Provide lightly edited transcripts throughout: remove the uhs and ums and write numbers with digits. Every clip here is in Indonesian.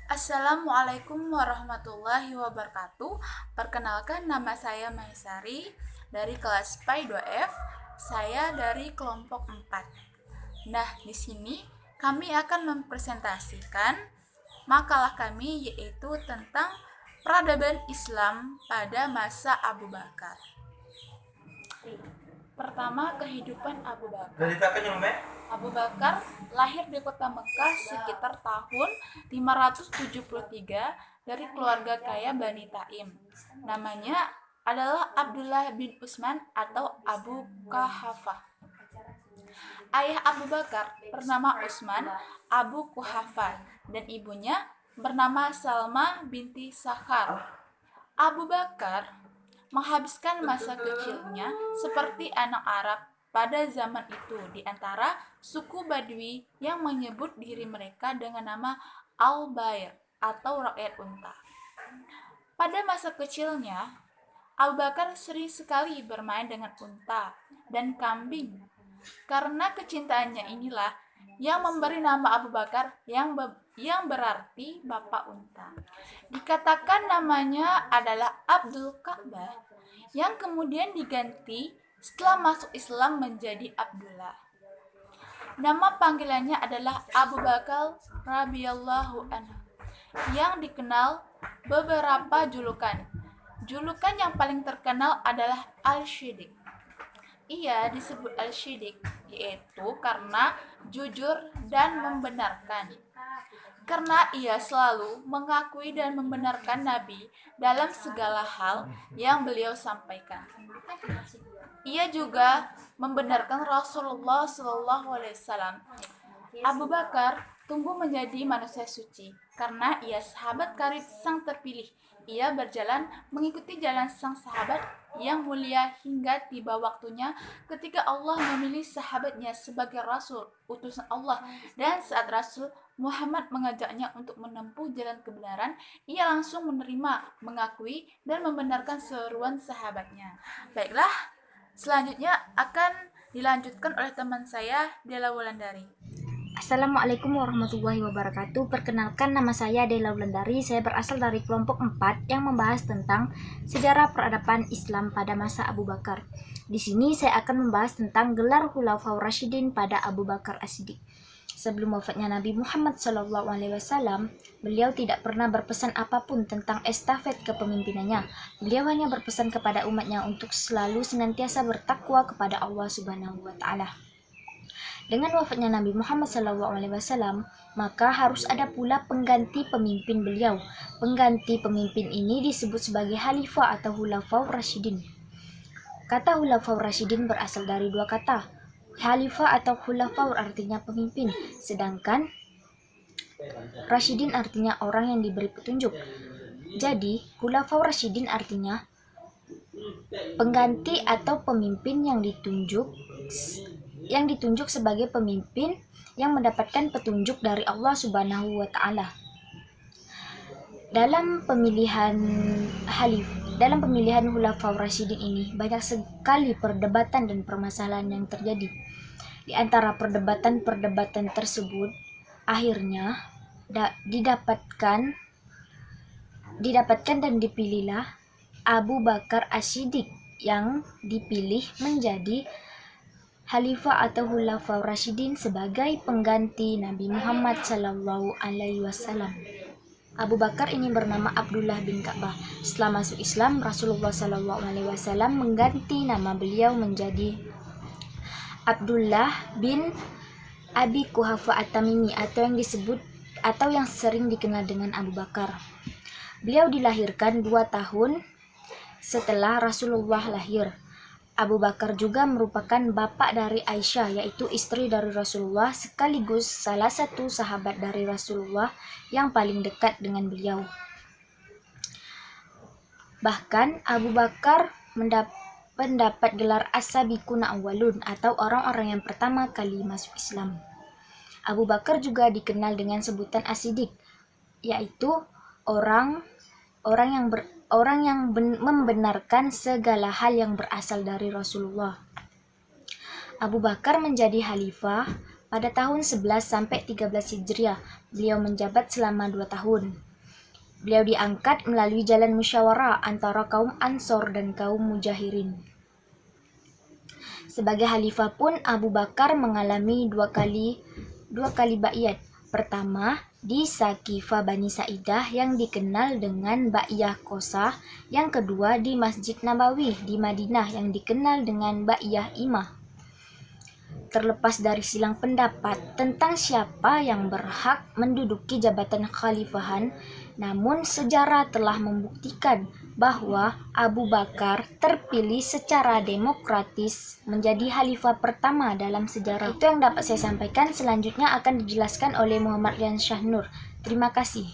Assalamualaikum warahmatullahi wabarakatuh. Perkenalkan, nama saya Maisari dari kelas PAI 2F. Saya dari kelompok 4. Nah, di sini kami akan mempresentasikan makalah kami, yaitu tentang peradaban Islam pada masa Abu Bakar. Pertama, kehidupan Abu Bakar. Abu Bakar lahir di kota Mekah sekitar tahun 573 dari keluarga kaya Bani Taim. Namanya adalah Abdullah bin Utsman atau Abu Quhafah. Ayah Abu Bakar bernama Utsman Abu Quhafah dan ibunya bernama Salma binti Sakhar. Abu Bakar menghabiskan masa kecilnya seperti anak Arab pada zaman itu, di antara suku Badui yang menyebut diri mereka dengan nama Al-Bair atau rakyat unta. Pada masa kecilnya, Abu Bakar sering sekali bermain dengan unta dan kambing. Karena kecintaannya inilah yang memberi nama Abu Bakar yang berarti bapak unta. Dikatakan namanya adalah Abdul Ka'bah yang kemudian diganti setelah masuk Islam menjadi Abdullah. Nama panggilannya adalah Abu Bakar radhiyallahu anhu yang dikenal beberapa julukan. Julukan yang paling terkenal adalah Al-Shiddiq. Ia disebut Al-Shiddiq yaitu karena jujur dan membenarkan. Karena ia selalu mengakui dan membenarkan Nabi dalam segala hal yang beliau sampaikan. Ia juga membenarkan Rasulullah SAW. Abu Bakar tumbuh menjadi manusia suci karena ia sahabat karib sang terpilih. Ia berjalan mengikuti jalan sang sahabat yang mulia hingga tiba waktunya ketika Allah memilih sahabatnya sebagai Rasul, utusan Allah. Dan saat Rasul Muhammad mengajaknya untuk menempuh jalan kebenaran, ia langsung menerima, mengakui, dan membenarkan seruan sahabatnya. Baiklah, selanjutnya akan dilanjutkan oleh teman saya, Dela Wulandari. Assalamualaikum warahmatullahi wabarakatuh. Perkenalkan, nama saya Dela Wulandari. Saya berasal dari kelompok 4 yang membahas tentang sejarah peradaban Islam pada masa Abu Bakar. Di sini saya akan membahas tentang gelar Khulafaur Rasyidin pada Abu Bakar As-Siddiq. Sebelum wafatnya Nabi Muhammad SAW, beliau tidak pernah berpesan apapun tentang estafet kepemimpinannya. Beliau hanya berpesan kepada umatnya untuk selalu senantiasa bertakwa kepada Allah Subhanahu wa Ta'ala. Dengan wafatnya Nabi Muhammad SAW, maka harus ada pula pengganti pemimpin beliau. Pengganti pemimpin ini disebut sebagai Khalifah atau Khulafaur Rasyidin. Kata Khulafaur Rasyidin berasal dari dua kata. Khalifah atau Khulafaur artinya pemimpin, sedangkan Rasyidin artinya orang yang diberi petunjuk. Jadi, Khulafaur Rasyidin artinya pengganti atau pemimpin yang ditunjuk sebagai pemimpin yang mendapatkan petunjuk dari Allah Subhanahu wa Ta'ala. Dalam pemilihan Khulafaur Rasyidin ini banyak sekali perdebatan dan permasalahan yang terjadi. Di antara perdebatan tersebut akhirnya didapatkan dan dipilihlah Abu Bakar As-Siddiq yang dipilih menjadi Khalifah atau Khulafaur Rasyidin sebagai pengganti Nabi Muhammad SAW. Abu Bakar ini bernama Abdullah bin Ka'bah. Setelah masuk Islam, Rasulullah SAW mengganti nama beliau menjadi Abdullah bin Abi Quhafah At-Tamimi atau yang sering dikenal dengan Abu Bakar. Beliau dilahirkan 2 tahun setelah Rasulullah lahir. Abu Bakar juga merupakan bapak dari Aisyah, yaitu istri dari Rasulullah sekaligus salah satu sahabat dari Rasulullah yang paling dekat dengan beliau. Bahkan Abu Bakar mendapat gelar As-Sabiquna Awwalun atau orang-orang yang pertama kali masuk Islam. Abu Bakar juga dikenal dengan sebutan As-Siddiq, yaitu orang yang membenarkan segala hal yang berasal dari Rasulullah. Abu Bakar menjadi khalifah Pada tahun 11 sampai 13 Hijriah, beliau menjabat selama 2 tahun. Beliau diangkat melalui jalan musyawarah antara kaum Ansor dan kaum Mujahirin. Sebagai khalifah pun Abu Bakar mengalami dua kali baiat. Pertama, di Saqifah Bani Sa'idah yang dikenal dengan Bai'ah Qosah. Yang kedua, di Masjid Nabawi di Madinah yang dikenal dengan Bai'ah Imah. Terlepas dari silang pendapat tentang siapa yang berhak menduduki jabatan khalifahan, namun sejarah telah membuktikan bahwa Abu Bakar terpilih secara demokratis menjadi khalifah pertama dalam sejarah. Itu yang dapat saya sampaikan. Selanjutnya akan dijelaskan oleh Muhammad Rian Syahnur. Terima kasih.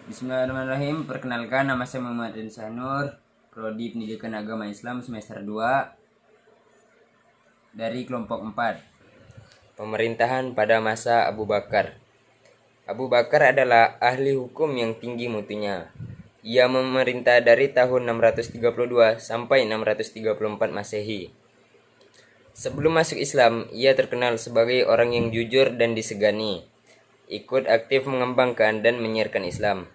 Bismillahirrahmanirrahim. Perkenalkan, nama saya Muhammad Rian Syahnur, Prodi Pendidikan Agama Islam semester 2 dari kelompok 4. Pemerintahan pada masa Abu Bakar. Abu Bakar adalah ahli hukum yang tinggi mutunya. Ia memerintah dari tahun 632 sampai 634 Masehi. Sebelum masuk Islam, ia terkenal sebagai orang yang jujur dan disegani. Ikut aktif mengembangkan dan menyiarkan Islam.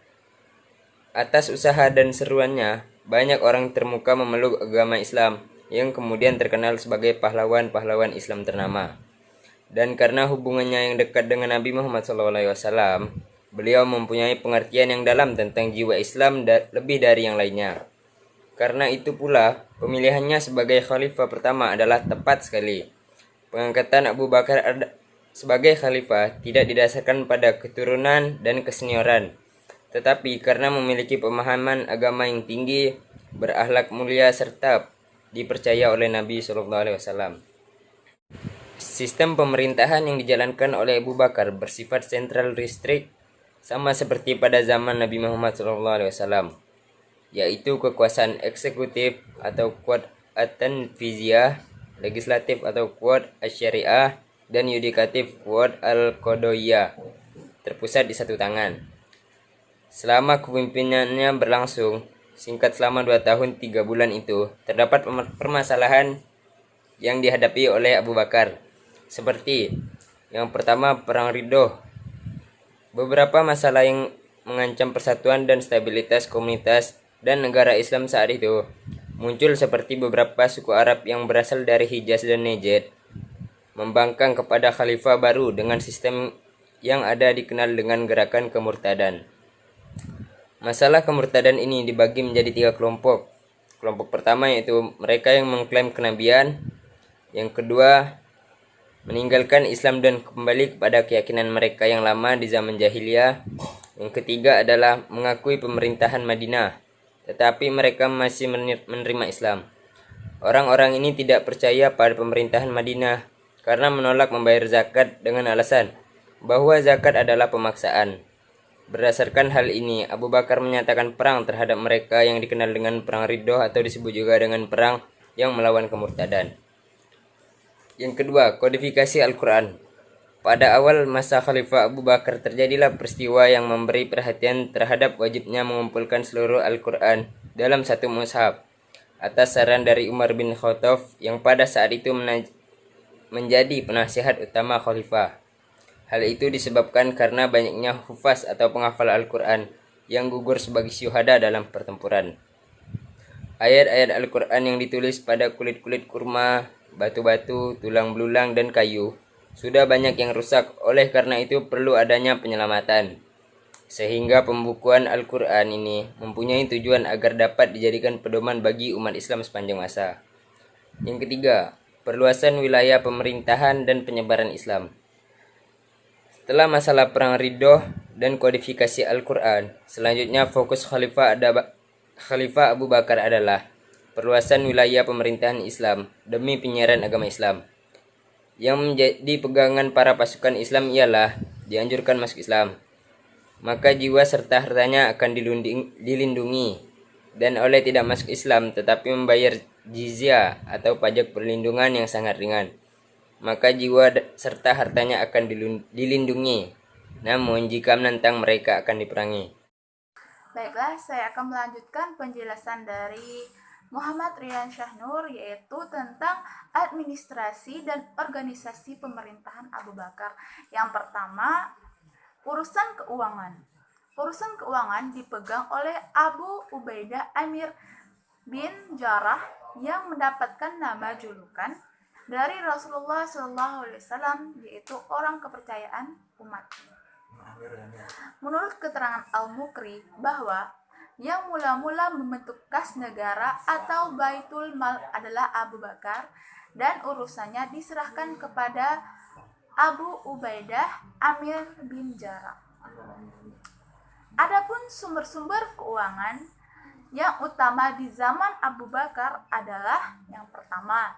Atas usaha dan seruannya, banyak orang termuka memeluk agama Islam yang kemudian terkenal sebagai pahlawan-pahlawan Islam ternama. Dan karena hubungannya yang dekat dengan Nabi Muhammad SAW, beliau mempunyai pengertian yang dalam tentang jiwa Islam lebih dari yang lainnya. Karena itu pula, pemilihannya sebagai khalifah pertama adalah tepat sekali. Pengangkatan Abu Bakar sebagai khalifah tidak didasarkan pada keturunan dan kesenioran, tetapi karena memiliki pemahaman agama yang tinggi, berakhlak mulia, serta dipercaya oleh Nabi SAW. Sistem pemerintahan yang dijalankan oleh Abu Bakar bersifat sentral listrik, sama seperti pada zaman Nabi Muhammad SAW, yaitu kekuasaan eksekutif atau Quwat at-Tanfiziyah, legislatif atau Quwat asy-Syariah, dan yudikatif Quwat al-Qadiyah, terpusat di satu tangan. Selama kepemimpinannya berlangsung singkat selama 2 tahun 3 bulan itu, terdapat permasalahan yang dihadapi oleh Abu Bakar. Seperti yang pertama, Perang Riddah. Beberapa masalah yang mengancam persatuan dan stabilitas komunitas dan negara Islam saat itu muncul, seperti beberapa suku Arab yang berasal dari Hijaz dan Najd membangkang kepada khalifah baru dengan sistem yang ada dikenal dengan gerakan kemurtadan. Masalah kemurtadan ini dibagi menjadi 3 kelompok. Kelompok pertama yaitu mereka yang mengklaim kenabian. Yang kedua, meninggalkan Islam dan kembali kepada keyakinan mereka yang lama di zaman jahiliyah. Yang ketiga adalah mengakui pemerintahan Madinah, tetapi mereka masih menerima Islam. Orang-orang ini tidak percaya pada pemerintahan Madinah karena menolak membayar zakat dengan alasan bahwa zakat adalah pemaksaan. Berdasarkan hal ini, Abu Bakar menyatakan perang terhadap mereka yang dikenal dengan Perang Riddah atau disebut juga dengan perang yang melawan kemurtadan. Yang kedua, kodifikasi Al-Quran. Pada awal masa Khalifah Abu Bakar terjadilah peristiwa yang memberi perhatian terhadap wajibnya mengumpulkan seluruh Al-Quran dalam satu mushaf atas saran dari Umar bin Khattab yang pada saat itu menjadi penasihat utama Khalifah. Hal itu disebabkan karena banyaknya hufaz atau penghafal Al-Quran yang gugur sebagai syuhada dalam pertempuran. Ayat-ayat Al-Quran yang ditulis pada kulit-kulit kurma, batu-batu, tulang belulang, dan kayu sudah banyak yang rusak, oleh karena itu perlu adanya penyelamatan. Sehingga pembukuan Al-Quran ini mempunyai tujuan agar dapat dijadikan pedoman bagi umat Islam sepanjang masa. Yang ketiga, perluasan wilayah pemerintahan dan penyebaran Islam. Setelah masalah Perang Riddah dan kodifikasi Al-Quran, selanjutnya fokus Khalifah Abu Bakar adalah perluasan wilayah pemerintahan Islam demi penyiaran agama Islam. Yang menjadi pegangan para pasukan Islam ialah dianjurkan masuk Islam, maka jiwa serta hartanya akan dilindungi, dan oleh tidak masuk Islam tetapi membayar jizyah atau pajak perlindungan yang sangat ringan, maka jiwa serta hartanya akan dilindungi, namun jika menentang mereka akan diperangi. Baiklah, saya akan melanjutkan penjelasan dari Muhammad Rian Syahnur, yaitu tentang administrasi dan organisasi pemerintahan Abu Bakar. Yang pertama, urusan keuangan. Urusan keuangan dipegang oleh Abu Ubaidah Amir bin Jarrah yang mendapatkan nama julukan dari Rasulullah SAW, yaitu orang kepercayaan umat. Menurut keterangan Al-Mukri bahwa yang mula-mula membentuk kas negara atau Baitul Mal adalah Abu Bakar dan urusannya diserahkan kepada Abu Ubaidah Amir bin Jarrah. Adapun sumber-sumber keuangan yang utama di zaman Abu Bakar adalah yang pertama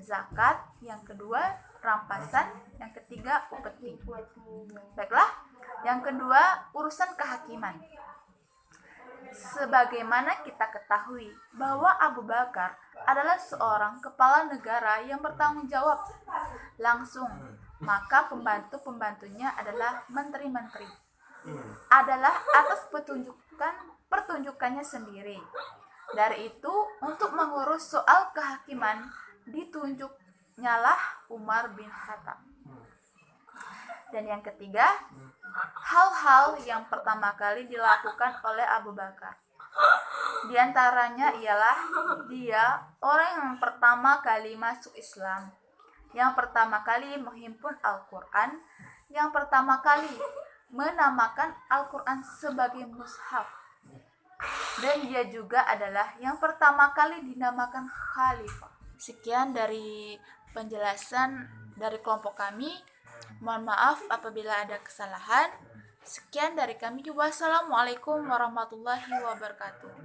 zakat, yang kedua rampasan, yang ketiga upeti. Baiklah, yang kedua urusan kehakiman. Sebagaimana kita ketahui bahwa Abu Bakar adalah seorang kepala negara yang bertanggung jawab langsung, maka pembantu-pembantunya adalah menteri-menteri. Adalah atas pertunjukannya sendiri. Dari itu, untuk mengurus soal kehakiman ditunjuknyalah Umar bin Khattab. Dan yang ketiga, hal-hal yang pertama kali dilakukan oleh Abu Bakar. Di antaranya ialah dia orang yang pertama kali masuk Islam, yang pertama kali menghimpun Al-Quran, yang pertama kali menamakan Al-Quran sebagai mushaf. Dan dia juga adalah yang pertama kali dinamakan khalifah. Sekian dari penjelasan dari kelompok kami. Mohon maaf apabila ada kesalahan. Sekian dari kami. Wassalamualaikum warahmatullahi wabarakatuh.